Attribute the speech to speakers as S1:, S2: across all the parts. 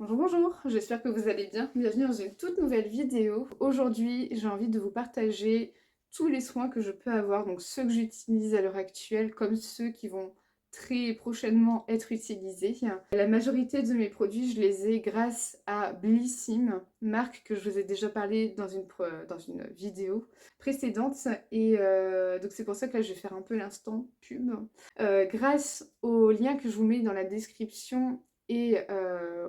S1: Bonjour, bonjour, j'espère que vous allez bien. Bienvenue dans une toute nouvelle vidéo. Aujourd'hui, j'ai envie de vous partager tous les soins que je peux avoir, donc ceux que j'utilise à l'heure actuelle, comme ceux qui vont très prochainement être utilisés. La majorité de mes produits, je les ai grâce à Blissim, marque que je vous ai déjà parlé dans une vidéo précédente. Et donc c'est pour ça que là, je vais faire un peu l'instant pub. Grâce au lien que je vous mets dans la description et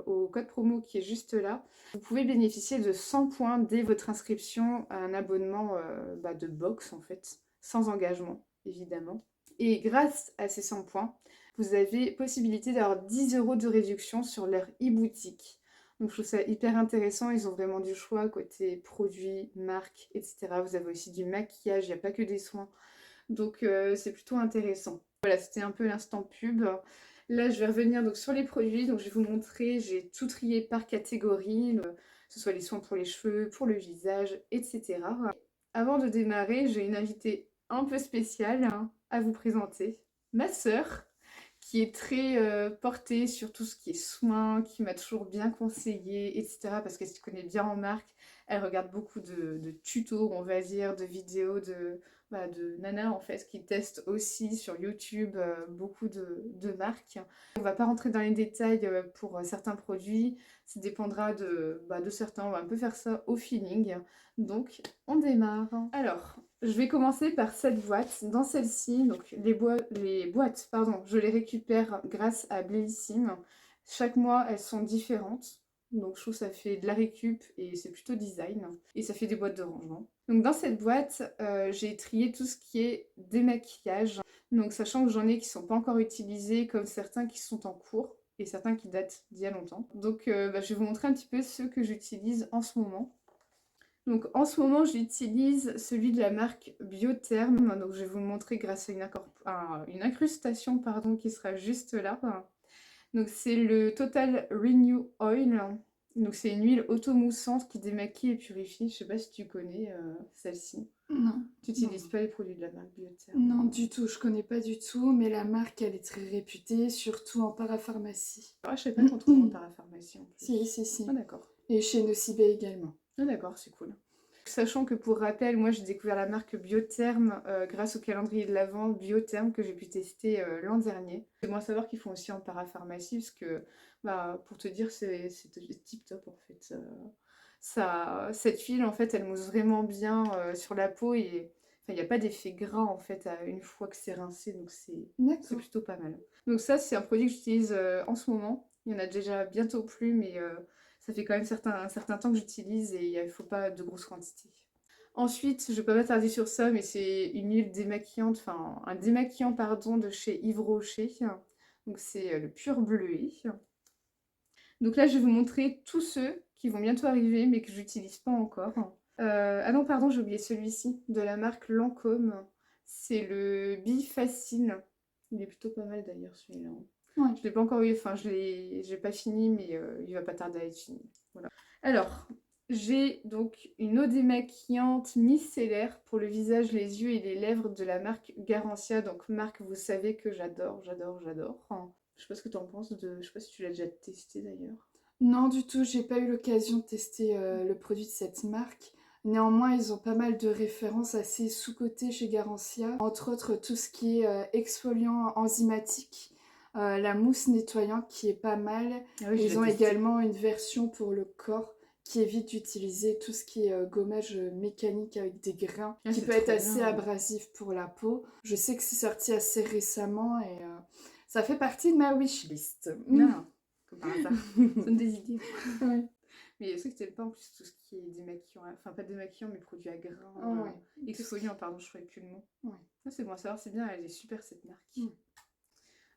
S1: au code promo qui est juste là, vous pouvez bénéficier de 100 points dès votre inscription à un abonnement de box en fait, sans engagement évidemment. Et grâce à ces 100 points, vous avez possibilité d'avoir 10 € de réduction sur leur e-boutique. Donc je trouve ça hyper intéressant, ils ont vraiment du choix côté produits, marques, etc. Vous avez aussi du maquillage, il n'y a pas que des soins. Donc c'est plutôt intéressant. Voilà, c'était un peu l'instant pub. Là, je vais revenir donc sur les produits. Donc je vais vous montrer, j'ai tout trié par catégorie, que ce soit les soins pour les cheveux, pour le visage, etc. Avant de démarrer, j'ai une invitée un peu spéciale à vous présenter. Ma sœur, qui est très portée sur tout ce qui est soins, qui m'a toujours bien conseillé, etc. Parce qu'elle se connaît bien en marque. Elle regarde beaucoup de tutos, on va dire, de vidéos de nanas en fait, qui testent aussi sur YouTube beaucoup de marques. On va pas rentrer dans les détails pour certains produits, ça dépendra de certains, on va un peu faire ça au feeling. Donc, on démarre. Alors, je vais commencer par cette boîte. Dans celle-ci, donc les boîtes, pardon, je les récupère grâce à Bellissime. Chaque mois, elles sont différentes. Donc, je trouve que ça fait de la récup et c'est plutôt design. Et ça fait des boîtes de rangement. Donc, dans cette boîte, j'ai trié tout ce qui est démaquillage. Donc, sachant que j'en ai qui sont pas encore utilisés, comme certains qui sont en cours et certains qui datent d'il y a longtemps. Donc, je vais vous montrer un petit peu ceux que j'utilise en ce moment. Donc en ce moment, j'utilise celui de la marque Biotherm. Donc je vais vous le montrer grâce à une incrustation pardon, qui sera juste là. Donc c'est le Total Renew Oil. Donc c'est une huile automoussante qui démaquille et purifie. Je sais pas si tu connais celle-ci.
S2: Non.
S1: Tu n'utilises pas les produits de la marque Biotherm?
S2: Non, du tout, je connais pas du tout, mais la marque, elle est très réputée, surtout en parapharmacie.
S1: Ah, je sais pas qu'on trouve en parapharmacie en plus.
S2: Si.
S1: Ah d'accord.
S2: Et chez Nocibé également.
S1: Ah d'accord, c'est cool. Sachant que pour rappel, moi j'ai découvert la marque Biotherm grâce au calendrier de l'Avent Biotherm que j'ai pu tester l'an dernier. C'est bon à savoir qu'ils font aussi en parapharmacie parce que, pour te dire, c'est tip top en fait. Cette huile en fait, elle mousse vraiment bien sur la peau et il n'y a pas d'effet gras en fait une fois que c'est rincé, donc c'est plutôt pas mal. Donc ça, c'est un produit que j'utilise en ce moment. Il y en a déjà bientôt plus, mais ça fait quand même un certain temps que j'utilise et il ne faut pas de grosses quantités. Ensuite, je ne vais pas m'attarder sur ça, mais c'est une huile démaquillante, enfin un démaquillant pardon de chez Yves Rocher. Donc c'est le Pur Bleuet. Donc là, je vais vous montrer tous ceux qui vont bientôt arriver, mais que j'utilise pas encore. Ah non, pardon, j'ai oublié celui-ci, de la marque Lancôme. C'est le Bifacile. Il est plutôt pas mal d'ailleurs celui-là.
S2: Ouais.
S1: Je l'ai pas encore eu, enfin j'ai pas fini, mais il va pas tarder à être fini. Voilà. Alors, j'ai donc une eau démaquillante micellaire pour le visage, les yeux et les lèvres de la marque Garancia. Donc marque, vous savez que j'adore. Je sais pas ce que tu en penses je sais pas si tu l'as déjà testé d'ailleurs.
S2: Non, du tout, j'ai pas eu l'occasion de tester le produit de cette marque. Néanmoins, ils ont pas mal de références assez sous-cotées chez Garancia. Entre autres, tout ce qui est exfoliant enzymatique, la mousse nettoyante qui est pas mal.
S1: Ah oui,
S2: Ils ont également une version pour le corps qui évite d'utiliser tout ce qui est gommage mécanique avec des grains, qui peut être assez abrasif pour la peau. Je sais que c'est sorti assez récemment et ça fait partie de ma wishlist.
S1: Non, comme par hasard. Ça donne des idées.
S2: Ouais.
S1: Mais est-ce que t'aimes pas en plus tout ce qui est démaquillant, enfin pas démaquillant mais produit à grains,
S2: Ouais.
S1: exfoliant pardon, je ne trouvais plus le mot.
S2: Ouais.
S1: Ça c'est bon à savoir, c'est bien, elle est super cette marque.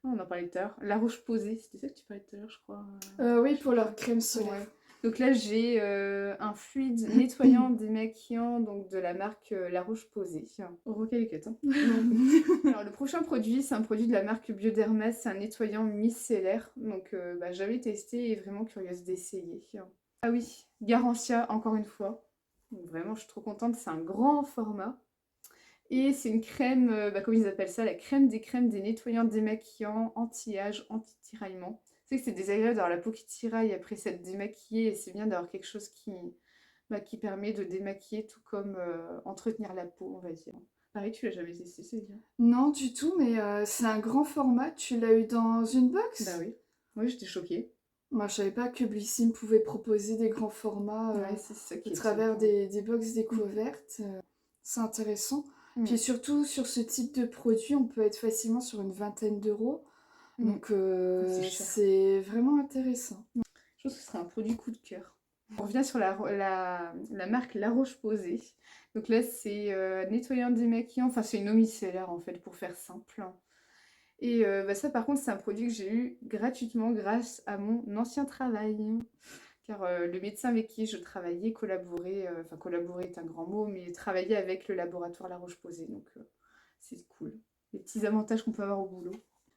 S1: Oh, on en parlait tout à l'heure. La Roche-Posay, c'était ça que tu parlais tout à l'heure je crois.
S2: Oui, pour leur crème solaire.
S1: Ouais. Donc là j'ai un fluide nettoyant démaquillant donc de la marque La Roche-Posay. Rocaillette, hein. Alors le prochain produit, c'est un produit de la marque Bioderma, c'est un nettoyant micellaire. Donc j'avais testé et vraiment curieuse d'essayer. Ah oui, Garancia encore une fois. Donc, vraiment je suis trop contente, c'est un grand format. Et c'est une crème, comme ils appellent ça, la crème des nettoyants démaquillants, anti-âge, anti-tiraillement. sais que c'est désagréable d'avoir la peau qui tiraille après s'être démaquillée et c'est bien d'avoir quelque chose qui permet de démaquiller tout comme entretenir la peau, on va dire. Pareil, tu l'as jamais testé, c'est bien.
S2: Non, du tout, mais c'est un grand format. Tu l'as eu dans une
S1: Bah
S2: box?
S1: oui. Oui, j'étais choquée.
S2: Moi, je savais pas que Blissim pouvait proposer des grands formats
S1: Ouais, c'est ça
S2: au
S1: qui est bien.
S2: travers des box découvertes. C'est intéressant. Puis
S1: Mm.
S2: surtout, sur ce type de produit, on peut être facilement sur une vingtaine d'euros.
S1: Mm.
S2: Donc,
S1: C'est cher.
S2: c'est vraiment intéressant.
S1: Je pense que ce serait un produit coup de cœur. On revient sur la marque La Roche-Posay. Donc là, c'est nettoyant démaquillant. Enfin, c'est une eau micellaire en fait, pour faire simple. Et bah, ça, par contre, c'est un produit que j'ai eu gratuitement grâce à mon ancien travail. Car le médecin avec qui je travaillais collaborait, enfin collaborer est un grand mot, mais travaillait avec le laboratoire La Roche-Posay. Donc c'est cool. Les petits avantages qu'on peut avoir au boulot.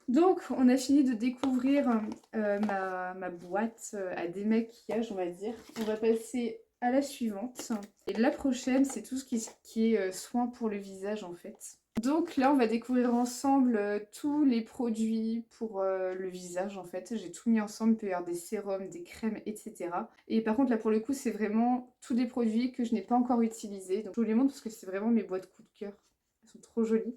S1: Donc, on a fini de découvrir ma boîte à démaquillage, on va dire. On va passer à la suivante. Et la prochaine, c'est tout ce qui est soin pour le visage, en fait. Donc là, on va découvrir ensemble tous les produits pour le visage, en fait. J'ai tout mis ensemble, il peut y avoir des sérums, des crèmes, etc. Et par contre, là, pour le coup, c'est vraiment tous des produits que je n'ai pas encore utilisés. Donc, je vous les montre parce que c'est vraiment mes boîtes coup de cœur. Elles sont trop jolies.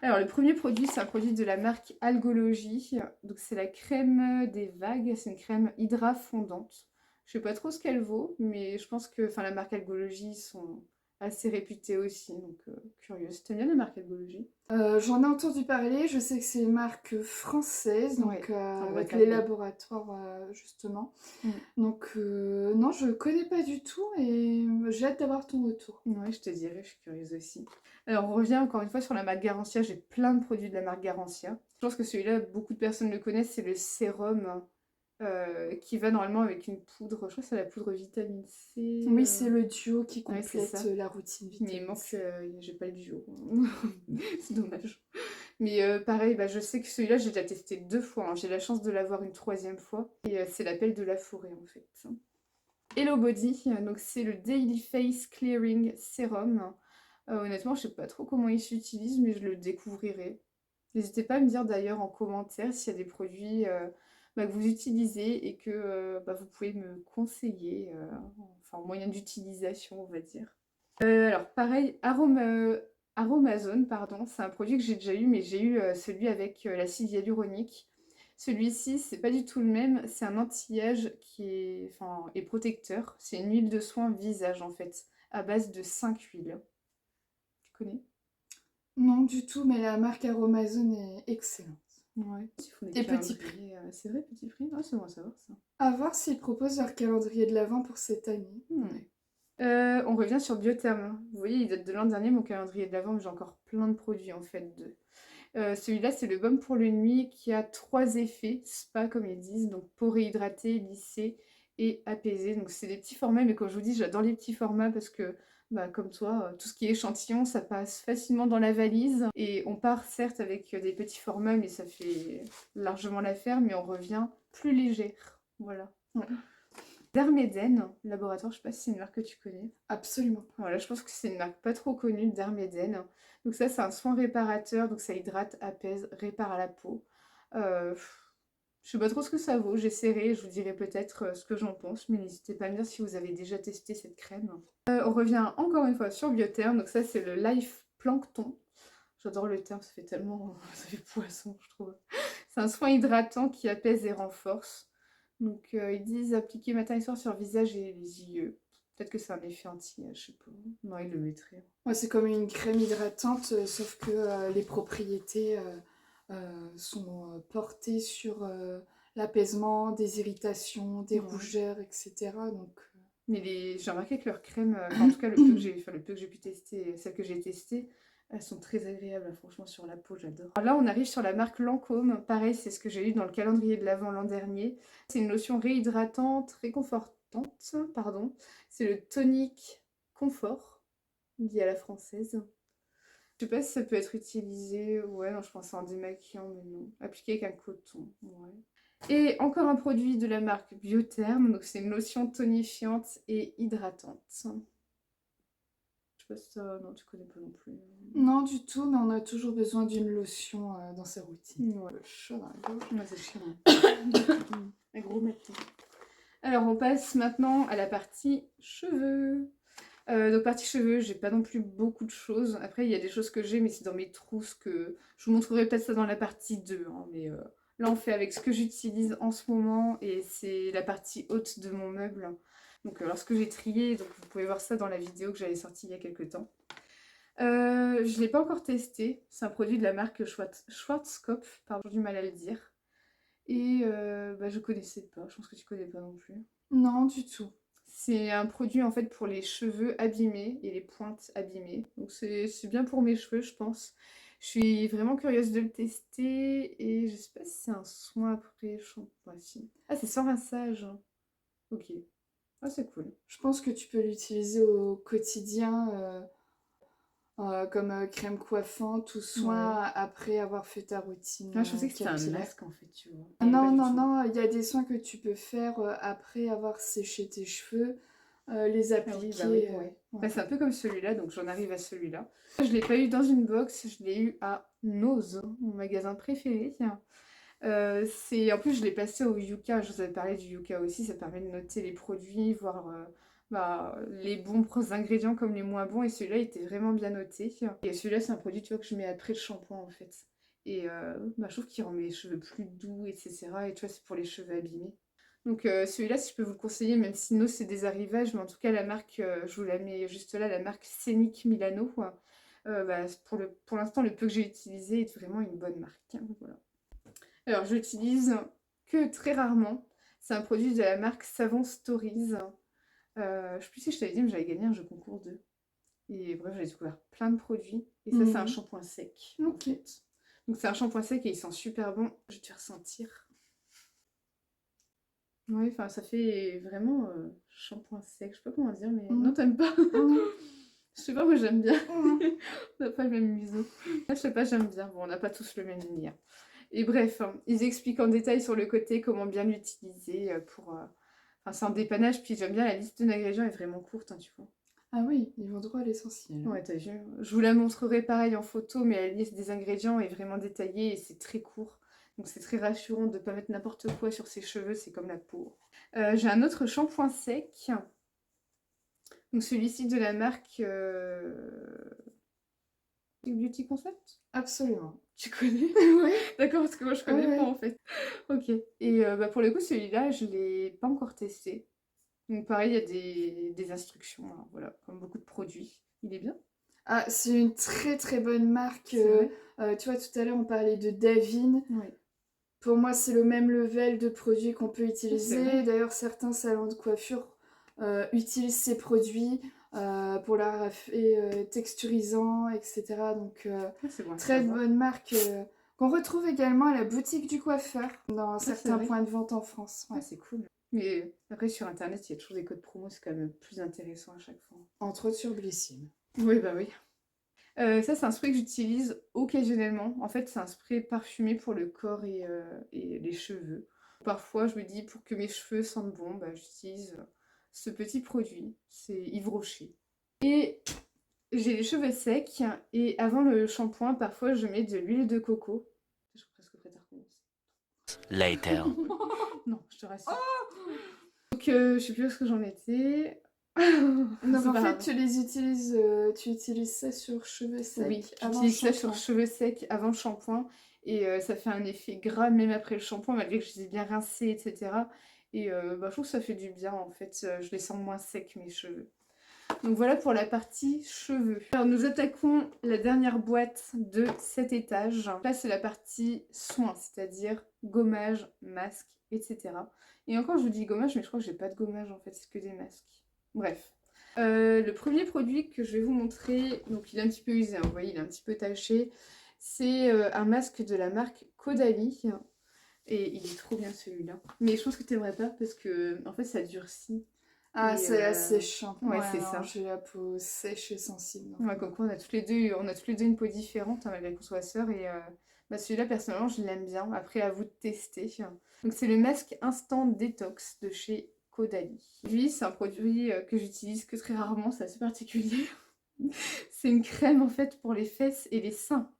S1: Alors, le premier produit, c'est un produit de la marque Algologie. Donc, c'est la crème des vagues. C'est une crème hydra fondante. Je sais pas trop ce qu'elle vaut, mais je pense que la marque Algologie, ils sont assez réputés aussi. Donc, curieuse. T'aimes bien la marque Algologie?
S2: J'en ai entendu parler, je sais que c'est une marque française,
S1: Ouais,
S2: donc
S1: en
S2: avec les
S1: Bretagne.
S2: laboratoires justement.
S1: Mm.
S2: Donc non, je connais pas du tout et j'ai hâte d'avoir ton retour.
S1: Ouais, je te dirai, je suis curieuse aussi. Alors, on revient encore une fois sur la marque Garantia. J'ai plein de produits de la marque Garantia. Je pense que celui-là, beaucoup de personnes le connaissent. C'est le sérum qui va normalement avec une poudre. Je crois que c'est la poudre vitamine C.
S2: Oui, c'est le duo qui
S1: Ouais, c'est
S2: complète
S1: ça.
S2: la routine
S1: Mais il
S2: vitamine
S1: manque,
S2: C.
S1: j'ai pas le duo. C'est dommage. Mais pareil, bah, je sais que celui-là, j'ai déjà testé 2 fois, hein. J'ai la chance de l'avoir une troisième fois. Et c'est l'appel de la forêt, en fait. Hello Body, donc c'est le Daily Face Clearing Serum. Honnêtement, je sais pas trop comment il s'utilise, mais je le découvrirai. N'hésitez pas à me dire d'ailleurs en commentaire s'il y a des produits que vous utilisez et que vous pouvez me conseiller, enfin moyen d'utilisation, on va dire. Alors pareil, Aromazone, pardon, c'est un produit que j'ai déjà eu, mais j'ai eu celui avec l'acide hyaluronique. Celui-ci, c'est pas du tout le même, c'est un anti-âge est protecteur. C'est une huile de soin visage en fait, à base de 5 huiles. Tu connais?
S2: Non, du tout, mais la marque Aromazone est excellente.
S1: Ouais. Ils font des
S2: Et petit prix.
S1: calendriers, c'est vrai, petit prix? Ah, c'est bon à savoir ça.
S2: À voir s'ils proposent leur calendrier de l'Avent pour cette année.
S1: Ouais. On revient sur Biotherm. Vous voyez, il date de l'an dernier, mon calendrier de l'Avent, mais j'ai encore plein de produits en fait. Celui-là, c'est le baume pour le nuit qui a 3 effets, spa comme ils disent, donc peau réhydratée, lissée et apaisée. Donc c'est des petits formats, mais comme je vous dis, j'adore les petits formats parce que, comme toi, tout ce qui est échantillon, ça passe facilement dans la valise. Et on part certes avec des petits formats, mais ça fait largement l'affaire, mais on revient plus légère. Voilà.
S2: Ouais,
S1: Dermeden, laboratoire, je sais pas si c'est une marque que tu connais.
S2: absolument.
S1: Voilà, je pense que c'est une marque pas trop connue, Dermeden. Donc ça, c'est un soin réparateur, donc ça hydrate, apaise, répare la peau. Je sais pas trop ce que ça vaut, j'essaierai, je vous dirai peut-être ce que j'en pense, mais n'hésitez pas à me dire si vous avez déjà testé cette crème. On revient encore une fois sur Biotherm, donc ça c'est le Life Plankton. J'adore le terme, ça fait tellement... ça fait poisson, je trouve. C'est un soin hydratant qui apaise et renforce. Donc ils disent appliquer matin et soir sur le visage et les yeux. Peut-être que c'est un effet anti-âge, je sais pas. Non, ils le mettraient.
S2: Ouais, c'est comme une crème hydratante, sauf que les propriétés sont portées sur l'apaisement, des irritations, des
S1: Ouais.
S2: rougeurs, etc. Donc,
S1: Mais j'ai remarqué que leurs crèmes, en tout cas le peu que j'ai pu tester, celles que j'ai testées, elles sont très agréables, hein, franchement, sur la peau, j'adore. Alors là, on arrive sur la marque Lancôme. Pareil, c'est ce que j'ai eu dans le calendrier de l'Avent l'an dernier. C'est une lotion réhydratante, réconfortante, pardon. C'est le tonique confort, dit à la française. Je sais pas si ça peut être utilisé. Ouais, non, je pensais en démaquillant, mais non. Appliqué avec un coton. Ouais. Et encore un produit de la marque Biotherm. Donc, c'est une lotion tonifiante et hydratante. Je sais sais pas si ça... Non, tu connais pas non plus.
S2: Non, du tout, mais on a toujours besoin d'une lotion dans sa routine.
S1: Ouais,
S2: Le chat dans la gorge.
S1: ouais c'est chiant. Un gros matin. Alors, on passe maintenant à la partie cheveux. Donc, partie cheveux, j'ai pas non plus beaucoup de choses. Après, il y a des choses que j'ai, mais c'est dans mes trousses que... Je vous montrerai peut-être ça dans la partie 2, hein, mais là, on fait avec ce que j'utilise en ce moment, et c'est la partie haute de mon meuble. Donc, lorsque j'ai trié, donc vous pouvez voir ça dans la vidéo que j'avais sortie il y a quelques temps. Je ne l'ai pas encore testé. C'est un produit de la marque Schwarzkopf, pardon, j'ai du mal à le dire. Et bah, je connaissais pas, je pense que tu connais pas non plus.
S2: Non, du tout.
S1: C'est un produit en fait pour les cheveux abîmés et les pointes abîmées. Donc c'est bien pour mes cheveux, je pense. Je suis vraiment curieuse de le tester et je sais pas si c'est un soin après shampoing. Si. Ah, c'est sans rinçage. Ok. Ah, c'est cool.
S2: Je pense que tu peux l'utiliser au quotidien comme crème coiffante ou soin
S1: Ouais.
S2: après avoir fait ta routine
S1: Ah, je pensais que c'était un
S2: capillaire.
S1: masque en fait, tu vois.
S2: Non,
S1: Pas du
S2: non,
S1: tout.
S2: non, il y a des soins que tu peux faire après avoir séché tes cheveux, les
S1: Ah oui, bah oui,
S2: appliquer.
S1: ouais. Bah,
S2: Ouais.
S1: c'est un peu comme celui-là, donc j'en arrive à celui-là. Je l'ai pas eu dans une box, je l'ai eu à Nose, mon magasin préféré. En plus, je l'ai passé au Yuka, je vous avais parlé du Yuka aussi, ça permet de noter les produits, voir bah, les bons ingrédients comme les moins bons, et celui-là il était vraiment bien noté. Et celui-là, c'est un produit, tu vois, que je mets après le shampoing en fait. Et bah, je trouve qu'il rend mes cheveux plus doux, etc. Et tu vois, c'est pour les cheveux abîmés. Donc celui-là, si je peux vous le conseiller, même si no, c'est des arrivages, mais en tout cas, la marque, je vous la mets juste là, la marque Scenic Milano, quoi. Bah, pour l'instant, le peu que j'ai utilisé est vraiment une bonne marque, hein, voilà. Alors, je l'utilise que très rarement. C'est un produit de la marque Savon Stories. Je sais plus si je t'avais dit, mais j'avais gagné un jeu concours 2. Et bref, j'ai découvert plein de produits. Et ça, c'est un shampoing sec. En
S2: Ok.
S1: fait. Donc, c'est un shampoing sec et il sent super bon. Je vais te faire sentir. Oui, enfin, ça fait vraiment shampoing sec. Je sais pas comment dire, mais non, t'aimes pas. Je sais pas, moi j'aime bien. On n'a pas le même museau. Je sais pas, j'aime bien. Bon, on n'a pas tous le même délire. Et bref, hein, ils expliquent en détail sur le côté comment bien l'utiliser pour... Enfin, c'est un dépannage, puis j'aime bien la liste d'ingrédients est vraiment courte, hein, tu vois.
S2: Ah oui, ils vont droit à l'essentiel.
S1: Ouais, t'as vu. Je vous la montrerai pareil en photo, mais la liste des ingrédients est vraiment détaillée et c'est très court. Donc c'est très rassurant de ne pas mettre n'importe quoi sur ses cheveux, c'est comme la peau. J'ai un autre shampoing sec. Donc celui-ci de la marque Beauty Concept.
S2: Absolument.
S1: Tu connais?
S2: Oui.
S1: D'accord, parce que moi je connais
S2: Ouais,
S1: pas
S2: ouais.
S1: en fait. Ok. Et bah, pour le coup, celui-là, je l'ai pas encore testé. Donc pareil, il y a des instructions, hein, voilà, comme beaucoup de produits. Il est bien.
S2: Ah, c'est une très très bonne marque.
S1: C'est vrai.
S2: Tu vois, tout à l'heure on parlait de Davine.
S1: Ouais.
S2: Pour moi, c'est le même level de produits qu'on peut
S1: C'est
S2: utiliser.
S1: vrai.
S2: D'ailleurs, certains salons de coiffure utilisent ces produits pour leur effet texturisant, etc. Donc,
S1: Ah, c'est bon à
S2: très
S1: savoir.
S2: bonne marque qu'on retrouve également à la boutique du coiffeur dans
S1: Ah, c'est
S2: certains
S1: vrai.
S2: points de vente en France.
S1: Ah,
S2: Ouais.
S1: c'est cool. Mais après, sur internet, il y a toujours des codes promo, c'est quand même plus intéressant à chaque fois.
S2: Entre autres sur Blissim.
S1: Oui, bah oui. Ça, c'est un spray que j'utilise occasionnellement. En fait, c'est un spray parfumé pour le corps et les cheveux. Parfois, je me dis, pour que mes cheveux sentent bon, bah, j'utilise ce petit produit. C'est Yves Rocher. Et j'ai les cheveux secs. Et avant le shampoing, parfois, je mets de l'huile de coco. Je suis presque prête à recommencer.
S3: Later.
S1: Non, je te rassure. Donc, je sais plus où est-ce que j'en étais.
S2: Donc
S1: C'est
S2: en
S1: pas
S2: fait,
S1: grave.
S2: tu utilises ça sur cheveux secs
S1: Oui,
S2: avant le
S1: j'utilise ça sur
S2: shampoing.
S1: cheveux secs avant le shampoing et ça fait un effet gras même après le shampoing malgré que je les ai bien rincés, etc. Et bah, je trouve que ça fait du bien en fait, je les sens moins secs mes cheveux. Donc voilà pour la partie cheveux. Alors nous attaquons la dernière boîte de cet étage. Là c'est la partie soins, c'est-à-dire gommage, masque, etc. Et encore je vous dis gommage mais je crois que j'ai pas de gommage en fait, c'est que des masques. Bref. Le premier produit que je vais vous montrer, donc il est un petit peu usé, hein, vous voyez, il est un petit peu taché. C'est un masque de la marque Caudalie. Et il est trop bien celui-là. Mais je pense que tu n'aimerais pas parce que en fait ça durcit.
S2: Ah,
S1: Et
S2: c'est asséchant.
S1: ouais,
S2: Ouais,
S1: c'est
S2: non,
S1: ça.
S2: j'ai la peau sèche et sensible. Donc,
S1: Ouais, comme quoi on a toutes les deux une peau différente, hein, malgré qu'on soit sœurs. Et bah, celui-là, personnellement, je l'aime bien. Après, à vous de tester. Donc, c'est le masque Instant Détox de chez Caudalie. Lui, c'est un produit que j'utilise que très rarement, c'est assez particulier. C'est une crème en fait pour les fesses et les seins.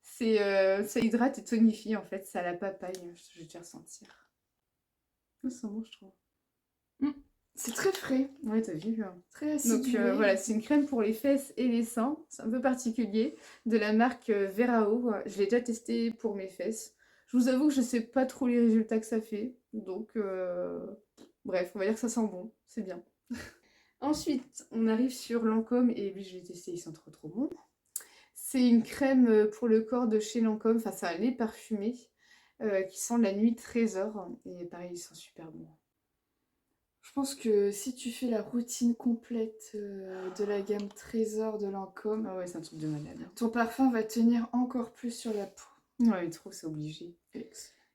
S1: Ça hydrate et tonifie en fait, c'est à la papaye, je vais te faire sentir. Ça sent bon je trouve.
S2: C'est très frais,
S1: Ouais, t'as vu, hein.
S2: très
S1: Donc
S2: acidulé.
S1: voilà, c'est une crème pour les fesses et les seins, c'est un peu particulier, de la marque Verao. Je l'ai déjà testé pour mes fesses. Je vous avoue que je sais pas trop les résultats que ça fait, donc bref, on va dire que ça sent bon, c'est bien. Ensuite, on arrive sur Lancôme, et lui je l'ai testé, il sent trop bon. C'est une crème pour le corps de chez Lancôme, enfin c'est un lait parfumé qui sent la nuit trésor, et pareil, il sent super bon.
S2: Je pense que si tu fais la routine complète de la gamme Trésor de Lancôme,
S1: Ah ouais, c'est un truc de malade.
S2: ton parfum va tenir encore plus sur la peau.
S1: Ouais, trop, c'est obligé.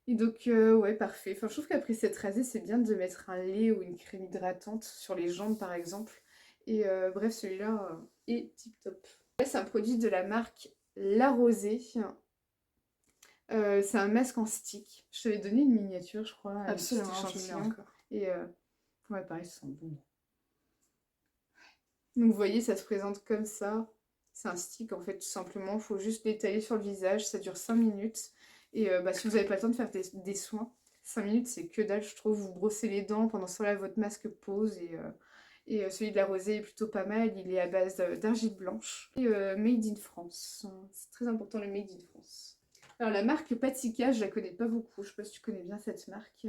S1: Et donc, ouais, parfait. Enfin, je trouve qu'après s'être rasé, c'est bien de mettre un lait ou une crème hydratante sur les jambes, par exemple. Et bref, celui-là est tip top. Là, c'est un produit de la marque La Rosée. C'est un masque en stick. Je t'avais donné une miniature, je crois, un petit
S2: Absolument, je l'ai
S1: échantillon.
S2: encore.
S1: Et ouais, pareil, ça sent bon. Donc, vous voyez, ça se présente comme ça. C'est un stick, en fait, tout simplement. Il faut juste l'étaler sur le visage. Ça dure 5 minutes. Et si vous n'avez pas le temps de faire des soins, 5 minutes, c'est que dalle, je trouve. Vous brossez les dents, pendant ce temps-là, votre masque pose. Et celui de la rosée est plutôt pas mal. Il est à base d'argile blanche. Et made in France. C'est très important, le made in France. Alors, la marque Patika, je la connais pas beaucoup. Je sais pas si tu connais bien cette marque.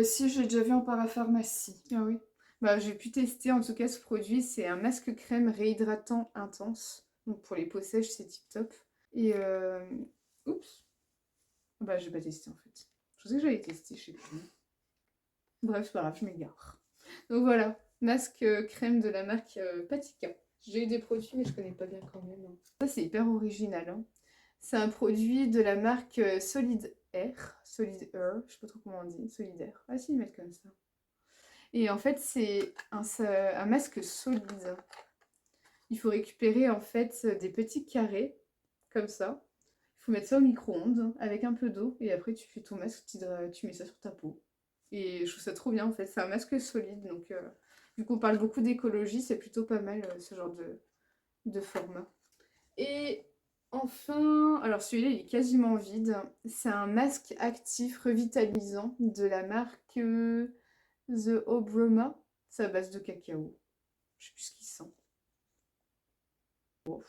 S2: Si, je l'ai déjà vu en parapharmacie.
S1: Ah oui. Bah, j'ai pu tester en tout cas ce produit. C'est un masque crème réhydratant intense. Donc pour les peaux sèches, c'est tip top. Et oups. Bah, j'ai pas testé en fait. Je pensais que j'avais testé, je sais plus. Bref, c'est pas grave, je m'égare. Donc voilà, masque crème de la marque Patika. J'ai eu des produits, mais je connais pas bien quand même. Ça, c'est hyper original. Hein. C'est un produit de la marque Solid Air. Solid Air, je sais pas trop comment on dit. Solid Air. Ah si, ils mettent comme ça. Et en fait, c'est un masque solide. Il faut récupérer en fait des petits carrés, comme ça. Il faut mettre ça au micro-ondes avec un peu d'eau et après tu fais ton masque, tu mets ça sur ta peau. Et je trouve ça trop bien en fait, c'est un masque solide donc vu qu'on parle beaucoup d'écologie, c'est plutôt pas mal ce genre de format. Et enfin, alors celui-là il est quasiment vide, c'est un masque actif revitalisant de la marque The Obroma, c'est à base de cacao. Je sais plus ce qu'il sent. Oh.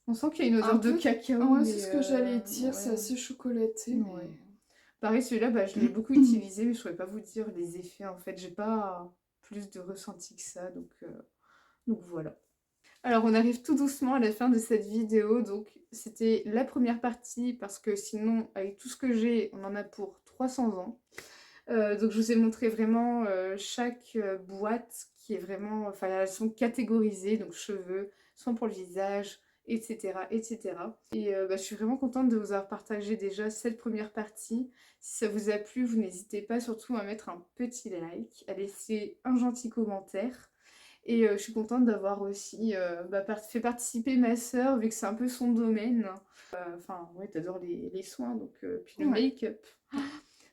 S1: On sent qu'il y a une odeur de cacao.
S2: Ouais,
S1: mais,
S2: c'est ce que j'allais dire,
S1: ouais.
S2: c'est assez chocolaté.
S1: Ouais. Pareil, celui-là, bah, je l'ai beaucoup utilisé, mais je ne saurais pas vous dire les effets en fait. J'ai pas plus de ressenti que ça, donc voilà. Alors, on arrive tout doucement à la fin de cette vidéo. Donc, c'était la première partie parce que sinon, avec tout ce que j'ai, on en a pour 300 ans. Donc, je vous ai montré vraiment chaque boîte qui est vraiment. Enfin, elles sont catégorisées, donc cheveux, soins pour le visage, etc. etc. Et je suis vraiment contente de vous avoir partagé déjà cette première partie. Si ça vous a plu, vous n'hésitez pas surtout à mettre un petit like, à laisser un gentil commentaire. Et je suis contente d'avoir aussi fait participer ma sœur, vu que c'est un peu son domaine. Enfin, ouais, t'adores les soins, donc, puis le make-up.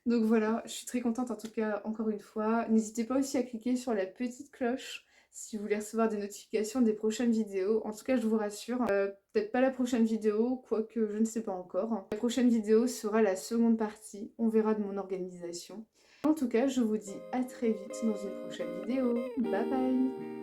S1: Donc voilà, je suis très contente en tout cas, encore une fois. N'hésitez pas aussi à cliquer sur la petite cloche si vous voulez recevoir des notifications des prochaines vidéos. En tout cas, je vous rassure, peut-être pas la prochaine vidéo, quoique je ne sais pas encore. La prochaine vidéo sera la seconde partie, on verra de mon organisation. En tout cas, je vous dis à très vite dans une prochaine vidéo. Bye bye!